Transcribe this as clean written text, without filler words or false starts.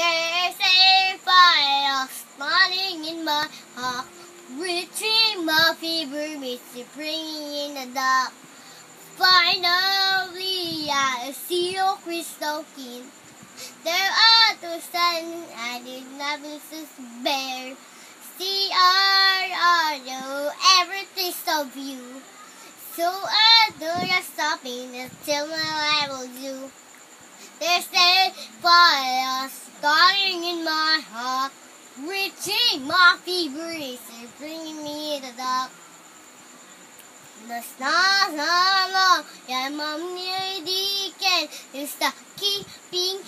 There's a fire smiling in my heart, reaching my fever, it's bringing in the dark. Finally, I see your crystal clear. There are two standing, I did not bear. See, I know everything's so view. So I do not stopping until my life will do. There's a fire starting in my heart, reaching my fever, it's bringing me the dark. The stars are long, yeah, mommy, I can. It's the keeping